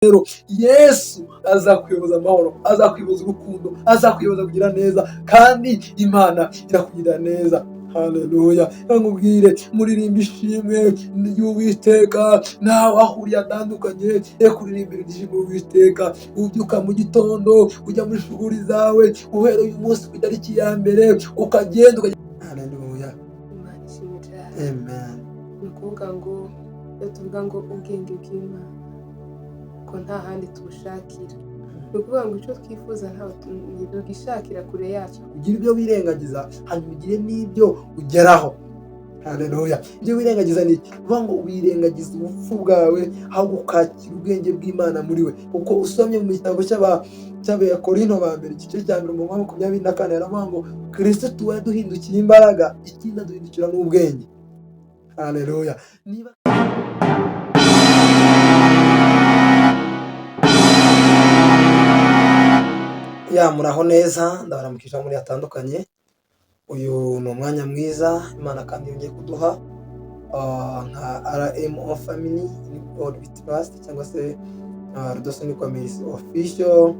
rero Yesu azakwiyoboza amahoro, azakwiyoboza urukundo, azakwiyoboza kugira neza, kandi Imana irakugirira neza. Haleluya. Nkubwire muririmba ishimwe ry'Uwiteka, nawe aho uri hatandukanye, kuririmbira ishimwe Uwiteka, ubyuka mu gitondo ujya muri shughuli zawe, uhereye uyu munsi ku itariki ya mbere ukagenda haleluya. Imana ishimwe cyane. Amen. Ni ukuvuga ngo iyo tuvuga ngo ubwenge bw'Imana ko nta handi tubushakira, ni ukuvuga ngo icyo twifuza ntawe tugishakira kure yacu. Ugira ibyo wirengagiza, hanyuma ugire n'ibyo ugeraho. Haleluya. Ibyo wirengagiza ni iki? Uvuga ngo wirengagiza ubupfu bwawe, ahubwo ukakira ubwenge bw'Imana muri we. Kuko usomye mu gitabo cy'Abakorinto ba mbere igice cya 24 yaravuga ngo Kristo we yaduhindukiye imbaraga, ikindi aduhindukira n'ubwenge. Haleluya. Niba muraho neza, ndabaramukije muri hatandukanye. Uyu ni umwanya mwiza Imana kandi yongeye kuduha nka RMO Family in God we Trust, cyangwa se Rudasoni Commerce Official.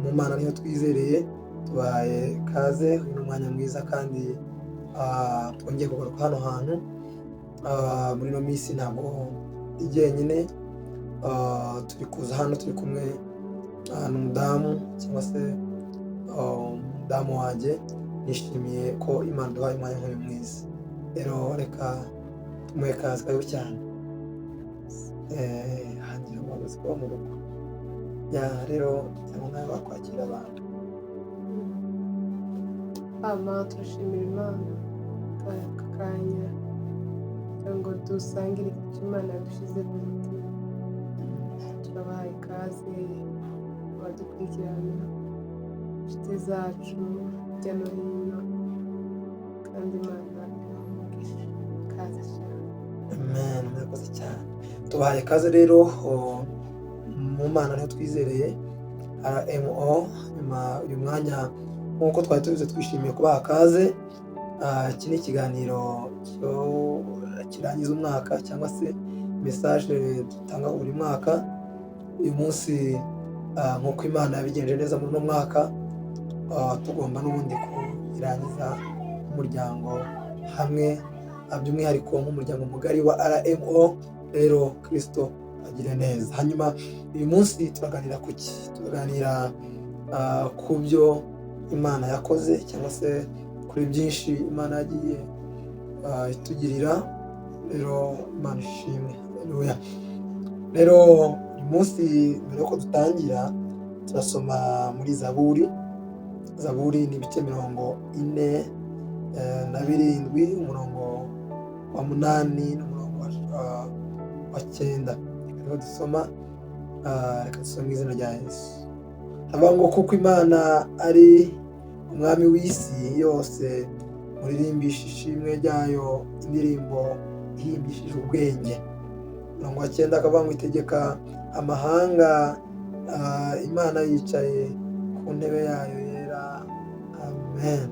Mu Mana niho twizereye, tubaye kaze. Uyu ni umwanya mwiza kandi twongeye kugaruka hano hantu. Muri no minsi ntabwo igenyine, turi kuza hano turi kumwe n'umudamu, cyangwa se umudamu wanjye. Nishimiye ko Imana duhaye umwanya nk'uyu mwiza. Rero reka tumuhe kazi karibu cyane. Hangira umuyobozi kuba mu rugo rero cyangwa nawe bakwakira abantu. Turashimira Imana aka kanya kugira ngo dusangire icyo Imana yadushyize ku mutima. Turabahaye ikaze abadukurikirana, inshuti zacu hirya no hino, kandi Imana ibahe ikaze cyane. Amen. Murakoze cyane. Tubahaye ikaze rero mu Mana niho twizereye RMO. Uyu mwanya nk'uko twari tubize, twishimiye kubaha kaze. Iki ni ikiganiro kirangiza umwaka, cyangwa se message dutanga buri mwaka. Uyu munsi nk'uko Imana yabigenje neza muri uno mwaka, tugomba n'ubundi kurangiza umuryango hamwe, by'umwihariko nk'umuryango mugari wa RMO. Rero Kristo agire neza. Hanyuma uyu munsi turaganira ku ki? Turaganira ku byo Imana yakoze, cyangwa se kuri byinshi Imana yagiye itugirira. Rero Imana ishimwe. Haleluya. Rero uyu munsi mbere yuko dutangira, turasoma muri Zaburi ni ibice 47, umurongo wa 8 n'umurongo wa 9. Rero dusoma, reka dusome mu izina rya Yesu. Havuga ngo kuko Imana ari umwami w'isi yose, muririmbisha ishimwe ryayo indirimbo ihimbishije ubwenge. Umurongo wa 9 akavuga ngo itegeka amahanga, Imana yicaye ku ntebe yayo yera. Amen.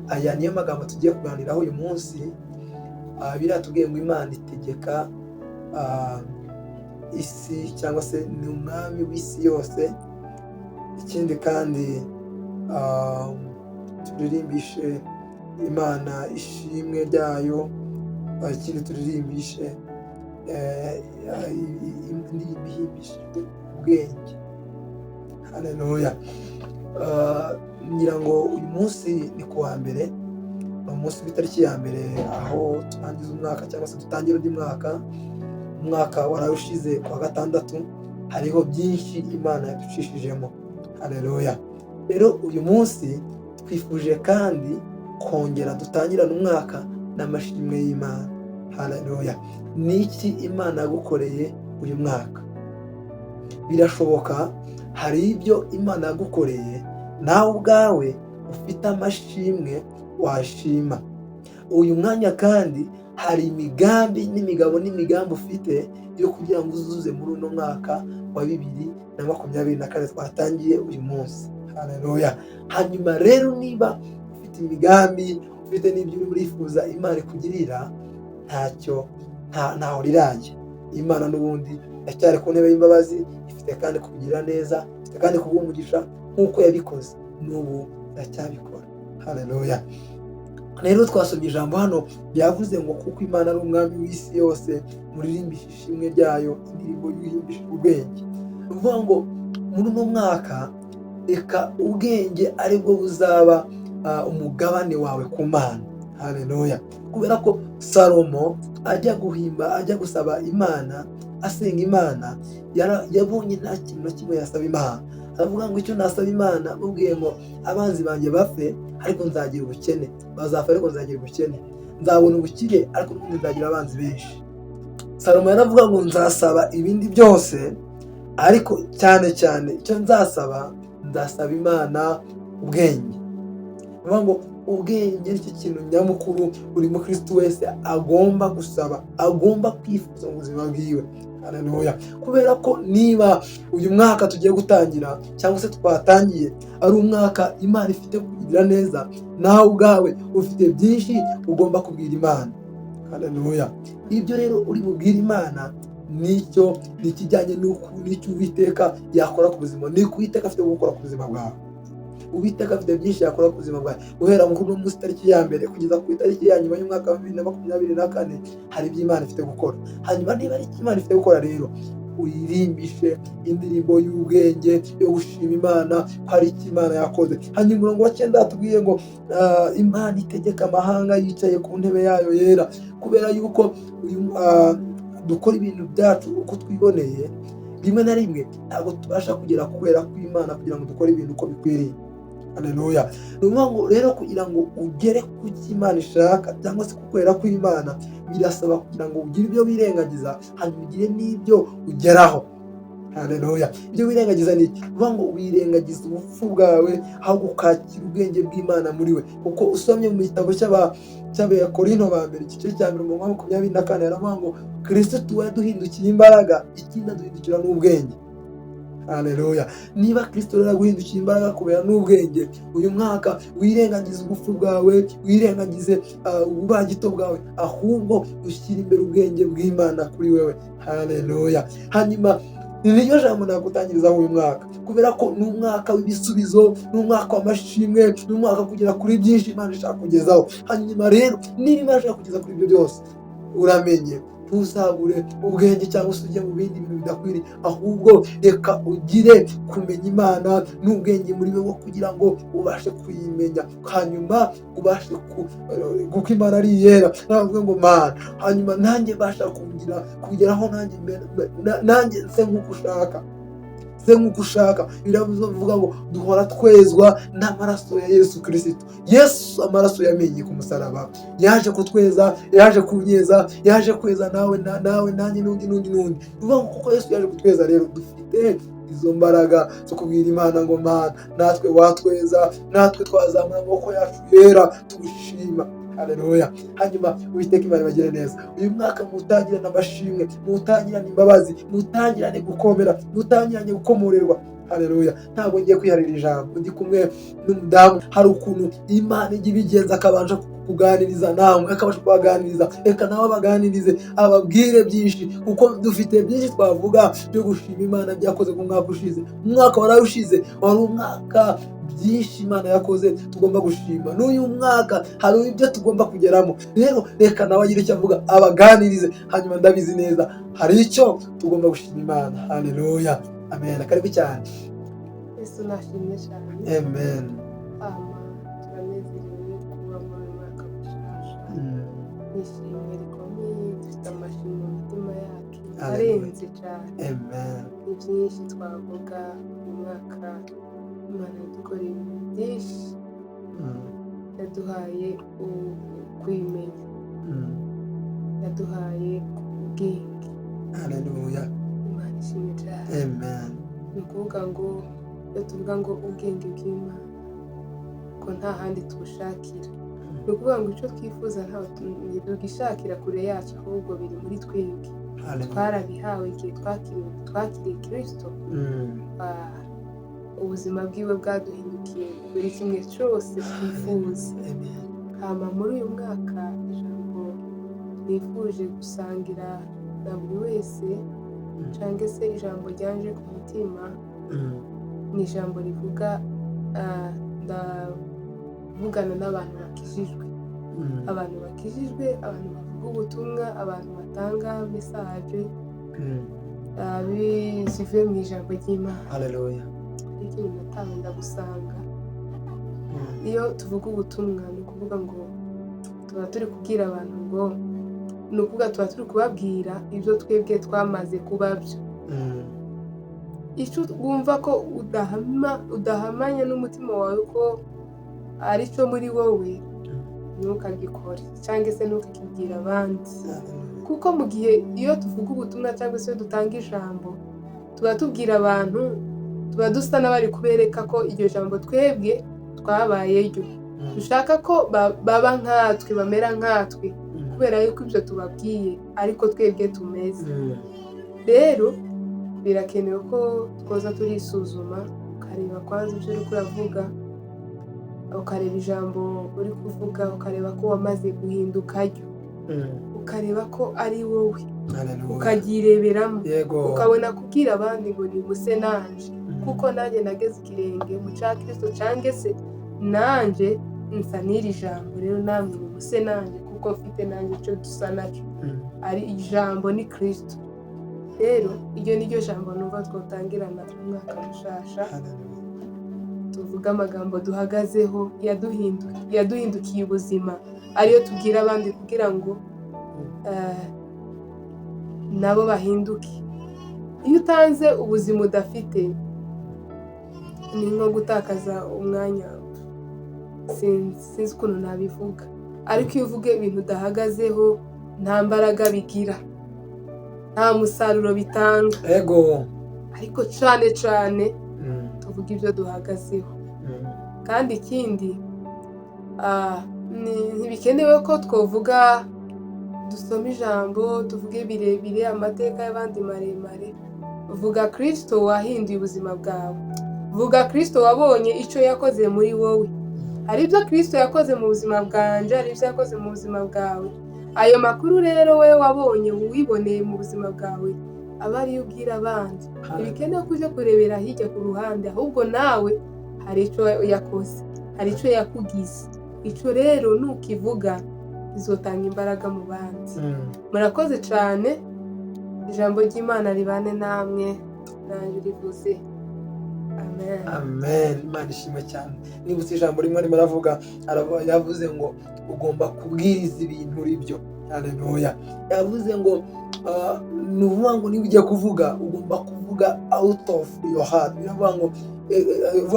Aya niyo magambo tugiye kuganiraho uyu munsi. Biratubwiye ngo Imana itegeka isi, cyangwa se ni umwami w'isi yose. Ikindi kandi turirimbishe Imana ishimwe ryayo. Ikindi turirimbishe indirimbo ihimbishijwe ubwenge. Haleluya. Ngira ngo uyu munsi ni kuwa mbere, ni umunsi w'itariki ya mbere, aho turangiza umwaka, cyangwa se dutangira undi mwaka. Umwaka warawushize kuwa gatandatu, hariho byinshi Imana yaducishijemo. Haleluya. Rero uyu munsi twifuje kandi kongera dutangirana umwaka n'amashimwe y'Imana. Haleluya. Ni iki Imana yagukoreye uyu mwaka? Birashoboka hari ibyo Imana yagukoreye nawe ubwawe ufite amashimwe washima. Uyu mwanya kandi hari imigambi n'imigabo n'imigambi ufite yo kugira ngo uzuze muri uno mwaka wa 2024 twatangiye uyu munsi. Haleluya. Hanyuma rero niba ufite imigambi, ufite n'ibyo uri murifuza Imana ikugirira, ntaho rirajya. Imana n'ubundi iracyari ku ntebe y'imbabazi, ifite kandi kugira neza, ifite kandi kuguha umugisha nk'uko yabikoze n'ubu iracyabikora. Haleluya. Rero twasomye ijambo hano ryavuze ngo kuko Imana ari umwami w'isi yose, muririmbishe ishimwe ryayo indirimbo yuhimbisha ubwenge. Ni ukuvuga ngo muri uno mwaka reka ubwenge aribwo buzaba umugabane wawe ku Mana. Haleluya. Kubera ko Salomo ajya gusaba Imana, asenga Imana, yabonye nta kintu na kimwe yasaba Imana. Aravuga ngo icyo nasaba Imana mubwiye ngo abanzi banjye bapfe ariko nzagira ubukene, bazapfa ariko nzagira ubukene, nzabona ubukire ariko n'ubundi nzagira abanzi benshi. Salomo yaravuga ngo nzasaba ibindi byose ariko cyane cyane icyo nzasaba Imana ubwenge. Aravuga ngo ubwenge nicyo kintu nyamukuru buri mukristo wese agomba gusaba, agomba kwifuza mu buzima bwiwe. Haleluya. Kubera ko niba uyu mwaka tugiye gutangira cyangwa se twatangiye ari umwaka Imana ifite kugira neza, nawe ubwawe ufite byinshi ugomba kubwira Imana. Haleluya. Ibyo rero uri bubwire Imana nicyo nikijyanye n'icyo Uwiteka yakora ku buzima, n'icyo Uwiteka afite gukora ku buzima bwawe. Uwiteka afite byinshi yakora ku buzima bwawe, guhera mu munsi tariki ya mbere kugeza ku itariki ya nyuma y'umwaka wa 2024 hari ibyo Imana ifite gukora. Hanyuma niba ari Imana ifite gukora rero, uyirimbishe indirimbo y'ubwenge yo gushima Imana ko hari icyo Imana yakoze. Hanyuma umurongo wa 9 atubwiye ngo Imana itegeka amahanga yicaye ku ntebe yayo yera. Kubera yuko dukora ibintu byacu uko twiboneye, rimwe na rimwe ntabwo tubasha kugera kubera kw'Imana kugira ngo dukore ibintu uko bikwiriye. Haleluya. Ni ukuvuga ngo rero kugira ngo ugere ku cyo Imana ishaka cyangwa se kukwera kw'Imana, birasaba kugira ngo ugire ibyo wirengagiza, hanyuma ugire n'ibyo ugeraho. Haleluya. Ibyo wirengagiza ni iki? Uvuga ngo wirengagiza ubupfu bwawe ahubwo ukakira ubwenge bw'Imana muri we. Kuko usomye mu gitabo cy'Abakorinto ba mbere igice cya 24 yaravuga ngo Kristo we yaduhindukiye imbaraga, ikindi aduhindukira n'ubwenge. Haleluya. Niba Kristo rero aguhindukiye imbaraga kubera n'ubwenge, uyu mwaka wirengagize ubupfu bwawe, wirengagize ububagito bwawe, ahubwo ushyira imbere ubwenge bw'Imana kuri wewe. Haleluya. Hanyuma niryo jambo nakutangirizaho uyu mwaka, kubera ko ni umwaka w'ibisubizo, ni umwaka w'amashimwe, ni umwaka kugera kuri byinshi Imana ishaka kugezaho. Hanyuma rero niba Imana ishaka kugeza kuri ibyo byose, uramenye ntuzabure ubwenge cyangwa se ujye mu bindi bintu bidakwiriye, ahubwo reka ugire kumenya Imana n'ubwenge muri wowe kugira ngo ubashe kuyimenya, hanyuma ubashe kuko Imana ari iyera. Navuga ngo Mana, hanyuma nanjye basha kugeraho nanjye nse nk'uko ushaka. Biravuga ngo duhora twezwa n'amaraso ya Yesu Kristo. Yesu amaraso yamenye ku musaraba, yaje kutweza, yaje kunyeza, yaje kweza nawe nanjye n'undi. Bivuga ngo kuko Yesu yaje kutweza, rero dufite izo mbaraga zo kubwira Imana ngo Mana, natwe watweza, natwe twazamura amaboko yacu yera tugushima. Haleluya. Hanyuma Uwiteka Imana ibagire neza. Uyu mwaka mutangirane amashimwe, mutangirane imbabazi, mutangirane gukomera, mutangirane gukomorerwa. Haleluya. Ntabwo ngiye kwiharira ijambo, ndi kumwe n'umudamu, hari ukuntu Imana ijya ibigenza akabasha kuganiriza namwe, akabasha kubaganiriza, reka nawe abaganirize, ababwire byinshi, kuko dufite byinshi twavuga byo gushima Imana byakoze ku mwaka ushize. Umwaka warushize wari umwaka byinshi Imana yakoze tugomba gushima. N'uyu mwaka hari ibyo tugomba kugeramo, rero reka nawe agire icyo avuga, abaganirize, hanyuma ndabizi neza hari icyo tugomba gushima Imana. Haleluya. Amen. Karibu cyane. Yesu nashimye cyane. Amen. Turanezerewe kuba muri uyu mwaka mushasha. Nishimye rikomeye, dufite amashimwe mu mitima yacu arenze cyane. Amen. Ni byinshi twavuga mu mwaka Imana yadukoreye ibintu byinshi, yaduhaye kwimenya, yaduhaye ubwenge. Haleluya. Imana ishimwe cyane. Amen. Ni ukuvuga ngo iyo tuvuga ngo ubwenge bw'Imana ko nta handi tubushakira, ni ukuvuga ngo icyo twifuza ntawe tugishakira kure yacu, ahubwo biri muri twebwe. Twarabihawe igihe twakiriye Kristo. Ubuzima bwiwe bwaduhindukiye buri kimwe cyose twifuza. Hama muri uyu mwaka ijambo nifuje gusangira na buri wese cyangwa se ijambo ryanje ku mutima ni ijambo rivuga ndavugana n'abantu bakijijwe, abantu bakijijwe, abantu bavuga ubutumwa, abantu batanga mesaje zivuye mu ijambo ry'Imana. Haleluya. Ikintu natawe ndagusanga iyo tuvuga ubutumwa ni ukuvuga ngo tuba turi kubwira abantu ngo ni ukuvuga tuba turi kubabwira ibyo twebwe twamaze kuba byo. Icyo wumva ko udahamanya n'umutima wawe ko ari cyo muri wowe ntukagikore cyangwa se ntukakibwira abandi, kuko mu gihe iyo tuvuga ubutumwa cyangwa se dutanga ijambo tuba tubwira abantu, tuba dusa n'abari kubereka ko iryo jambo twebwe twabayeyo, dushaka ko baba nkatwe, bamera nkatwe, kubera yuko ibyo tubabwiye ariko twebwe tumeze. Rero birakenewe ko twoza turisuzuma, ukareba kwanza ibyo uri kuravuga, ukareba ijambo uri kuvuga, ukareba ko wamaze guhindukayo, ukareba ko ari wowe, ukabyireberamo, ukabona kubwira abandi ngo nimuse nanje, kuko nanjye nageze ikirenge mu cya Kristo, cyangwa se nanjye nsa n'iri jambo, rero namwe nimuse nanjye kuko mfite nanjye icyo dusa nacyo, ari ijambo ni Kristo. Rero iryo ni ryo jambo numva twotangirana umwaka mushasha, tuvuga amagambo duhagazeho yaduhindukiye ubuzima, ariyo tubwira abandi kugira ngo nabo bahinduke. Iyo utanze ubuzima udafite ni nko gutakaza umwanya, sinzi ukuntu nabivuga, ariko iyo uvuga ibintu udahagazeho nta mbaraga bigira, nta musaruro bitanga. Ariko cyane cyane tuvuga ibyo duhagazeho. Kandi ikindi ntibikenewe ko twavuga dusoma ijambo tuvuge birebire, amateka y'abandi maremare. Vuga Kristo wahinduye ubuzima bwawe, vuga Kristo wabonye icyo yakoze muri wowe. Hari ibyo Kristo yakoze mu buzima bwanje, hari ibyo yakoze mu buzima bwawe. Ayo makuru rero we wabonye, wiboneye mu buzima bwawe, aba ariyo ubwira abandi. Ntibikenewe ko uje kurebera hirya ku ruhande, ahubwo nawe hari icyo yakoze, hari icyo yakugize. Icyo rero nukivuga bizotanga imbaraga mu bandi. Murakoze cyane, ijambo ry'Imana ribane namwe, nanjye rivuze amen. Amen. Imana ishimwe cyane. Nibutse ijambo rimwe arimo aravuga, yavuze ngo ugomba kubwiriza ibintu uri byo. Haleluya. Yavuze ngo ni ukuvuga ngo niba ugiye kuvuga ugomba kuvuga out of your heart. Biravuga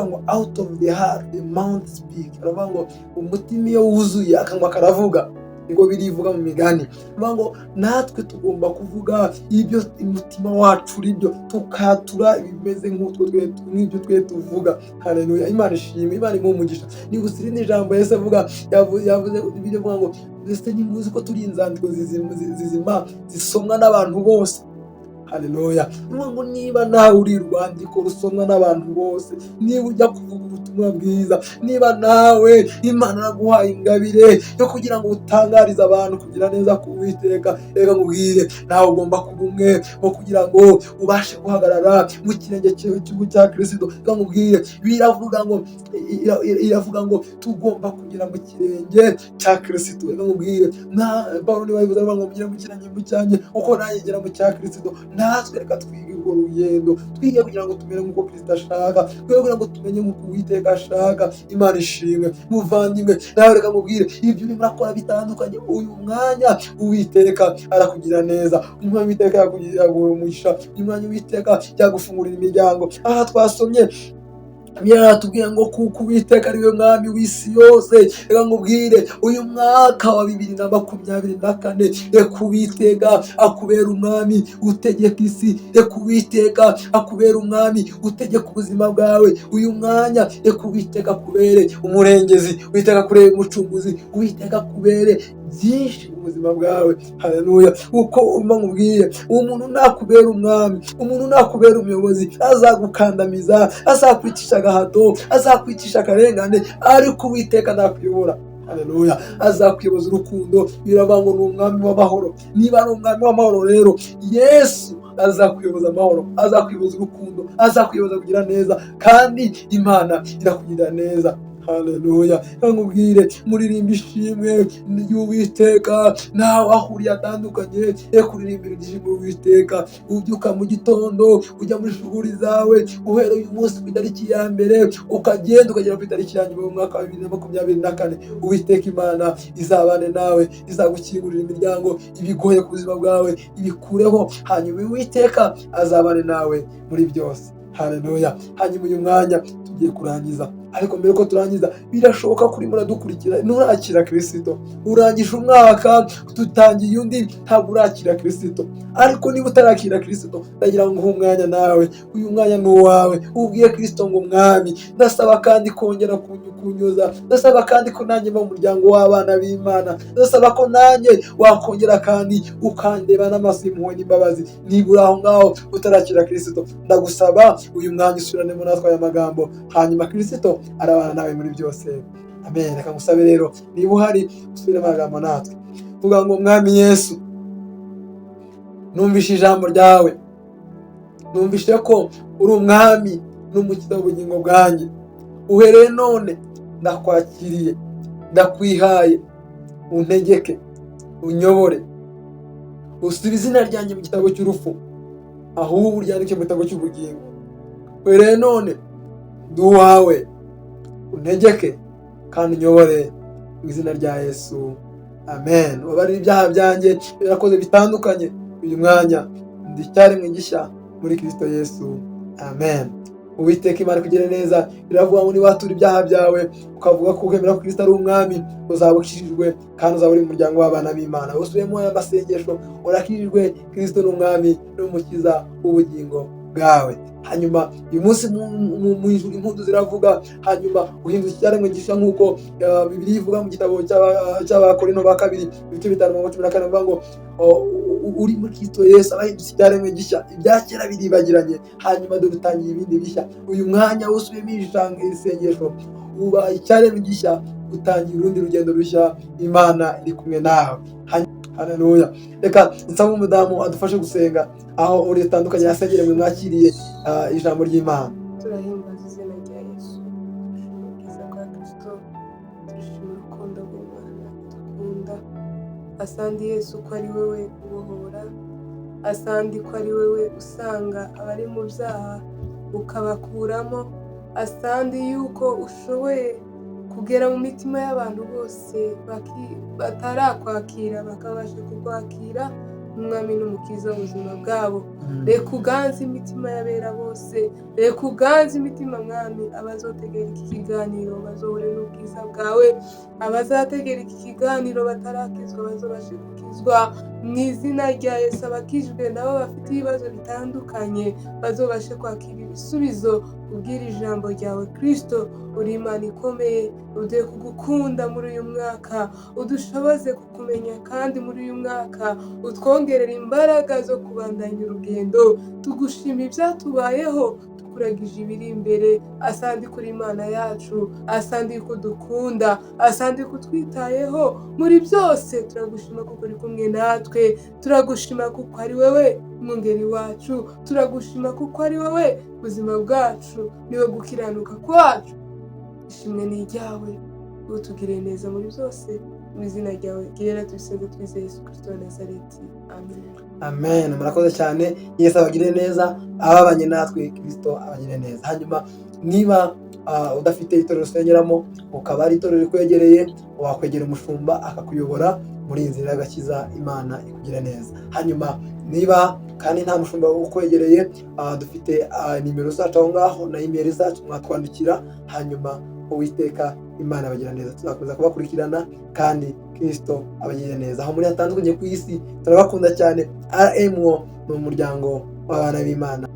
ngo out of the heart the mouth speak. Biravuga ngo umutima iyo wuzuye akanwa karavuga. Ngo birivuga mu migani. Biravuga ngo natwe tugomba kuvuga ibyo umutima wacu uri byo, tukatura ibimeze nk'ibyo twe tuvuga. Haleluya. Imana ishimwe, Imana imuhe umugisha. Ni gusira n'ijambo Yesu avuga, yavuze bivuga ngo ndetse nimuzi ko turi inzandiko zizima zisomwa n'abantu bose. Haleluya. Ngo niba nawe uri urwandiko rusomwa n'abantu bose, niba ujya kuvuga ubutumwa bwiza, niba nawe Imana yaguhaye ingabire yo kugira ngo utangarize abantu kugira neza ku Uwiteka, reka nkubwire nawe ugomba kuba umwe wo kugira ngo ubashe guhagarara mu kirenge cya Kristo. Reka nkubwire iravuga ngo tugomba kugira mu kirenge cya Kristo. Reka nkubwire Pawulo niwe yavuze ngo mugire mu kirenge cyanjye uko nanjye ngera mu cya Kristo. Natwe reka twige urwo rugendo, twige kugira ngo tumenye nk'uko Kristo ashaka, twige kugira ngo tumenye nk'uko Uwiteka ashaka. Imana ishimwe. Muvandimwe, nawe reka nkubwire ibyo urimo urakora bitandukanye, uyu mwanya Uwiteka arakugira neza, uyu mwanya Uwiteka yaguha umugisha, uyu mwanya Uwiteka yagufungurira imiryango. Aha twasomye yaratubwiye ngo kuko Uwiteka ari we mwami w'isi yose. Reka nkubwire uyu mwaka wa 2024, reka Uwiteka akubera umwami utegeka isi, reka Uwiteka akubera umwami utegeka ubuzima bwawe. Uyu mwanya reka Uwiteka akubere umurengezi, Uwiteka akubere umucunguzi, Uwiteka akubere byinshi mu buzima bwawe. Haleluya. Uko umva nkubwire, umuntu nakubera umwami, umuntu nakubera umuyobozi, azagukandamiza, azakwicisha agahato, azakwicisha akarengane, ariko Uwiteka nakuyobora. haleluya, azakwiyoboza urukundo. biravuga ngo ni umwami w'amahoro. Niba ari umwami w'amahoro rero, Yesu azakwiyoboza amahoro, azakwiyoboza urukundo, azakwiyoboza kugira neza, kandi Imana irakugirira neza. haleluya. nkubwire muririmba ishimwe ry'Uwiteka, nawe aho uri hatandukanye, kuririmbira igishimwe Uwiteka. ubyuka mu gitondo ujya muri shughuli zawe, uhereye uyu munsi ku itariki ya mbere ukagenda ukagera ku itariki ya nyuma y'umwaka wa 2024. Uwiteka Imana izabane nawe, izagukingurira imiryango ibigoye ku buzima bwawe, ibikureho, hanyuma Uwiteka azabane nawe muri byose. haleluya. hanyuma uyu mwanya tugiye kurangiza, ariko mbere ko turangiza, birashoboka kuri muradukurikira nturakira Kristo, urangije umwaka tutangiye undi, ntabwo urakira Kristo. ariko niba utarakira Kristo, ndagira ngo uhe umwanya nawe, uyu mwanya ni uwawe. ubwiye Kristo ngo mwami, ndasaba kandi kongera kunyoza, ndasaba kandi ko nanjye mba mu muryango w'abana b'Imana, ndasaba ko nanjye wakongera kandi ukandeba n'amaso y'impuhwe n'imbabazi. niba uri aho ngaho utarakira Kristo, ndagusaba uyu mwanya usubiranemo natwe aya magambo, hanyuma Kristo arabana nawe muri byose. amen. Reka ngusabe rero, niba uhari usubire amagambo natwe, vuga ngo mwami Yesu, numvishe ijambo ryawe, numvishe ko uri umwami n'umukiza w'ubugingo bwanjye. uhereye none ndakwakiriye, ndakwihaye, untegeke, unyobore, usibe izina ryanjye mu gitabo cy'urupfu, ahubwo uryandike mu gitabo cy'ubugingo. uhereye none ndi uwawe, untegeke kandi unyobore mu izina rya Yesu. amen. wabarira ibyaha byanjye birakoze bitandukanye, uyu mwanya ndi icyaremwe gishya muri Kristo Yesu. amen. Uwiteka Imana kugire neza. biravuga ngo niba watura ibyaha byawe ukavuga ko ukemera ko Kristo ari umwami, uzaba ukijijwe kandi uzaba uri mu muryango w'abana b'Imana. usubiyemo aya masengesho, urakijijwe, Kristo ni umwami n'umukiza w'ubugingo bwawe. hanyuma uyu munsi mu ijuru impundu ziravuga, hanyuma uhinduka icyaremwe gishya nk'uko Bibiliya ivuga mu gitabo cy'Abakorinto ba kabiri ibice 5:14 bivuga ngo uri muri Kristo Yesu abahindutse icyaremwe gishya, ibya kera biribagiranye, hanyuma dore utangiye ibindi bishya. uyu mwanya usubiyemo isengesho, uba icyaremwe gishya, utangira urundi rugendo rushya, Imana iri kumwe nawe. haleluya. reka nsaba umudamu adufashe gusenga, aho uri atandukanye yasengere mwe mwakiriye ijambo ry'Imana. turahimbaza izina rya Yesu, ubwiza bwa Kristo, turishima urukundo rw'Imana dukunda. asandi Yesu ko ari wowe ubohora, asandi ko ari wowe usanga abari mu byaha ukabakuramo, asandi yuko ushoboye kugera mu mitima y'abantu bose batarakwakira bakabasha kukwakira umwami n'umukiza w'ubuzima bwabo. reka uganze imitima y'abera bose, reka uganze imitima mwami, abazotegera iki kiganiro bazohure n'ubwiza bwawe, abazategera iki kiganiro batarakizwa bazobashe gukizwa mu izina rya Yesu. abakijwe nabo bafite ibibazo bitandukanye bazobashe kwakira ibisubizo kubwira ijambo ryawe. Kristo uri Imana ikomeye, uduhe kugukunda muri uyu mwaka, udushoboze kukumenya kandi muri uyu mwaka utwongerera imbaraga zo kubandanya urugendo. tugushima ibyatubayeho, tukuragije ibiri imbere. asandi kuri Imana yacu, asandi kudukunda, asandi kutwitayeho muri byose. turagushima kuko uri kumwe natwe, turagushima kuko ari wowe mwungeri wacu, turagushima kuko ari wowe ubuzima bwacu, niwe gukiranuka kwacu. ishimwe ni iryawe, utugire neza muri byose, mu izina ryawe girera tubisenze twizeye Yesu Kristo wa Nazareti. amen. amen. murakoze cyane. Yesu abagire neza, ababanye natwe Kristo abagire neza. hanyuma niba udafite itorero usengeramo, ukaba ari itorero rikwegereye, wakwegera umushumba akakuyobora muri iyi nzira y'agakiza. Imana ikugire neza. hanyuma niba kandi nta mushumba ukwegereye, dufite nimero zacu aho ngaho na email zacu, mwatwandikira, hanyuma Uwiteka Imana abagira neza. tuzakomeza kubakurikirana kandi Kristo abagire neza. aho muri hatandukanye ku isi turabakunda cyane. RMO ni umuryango w'abana b'Imana.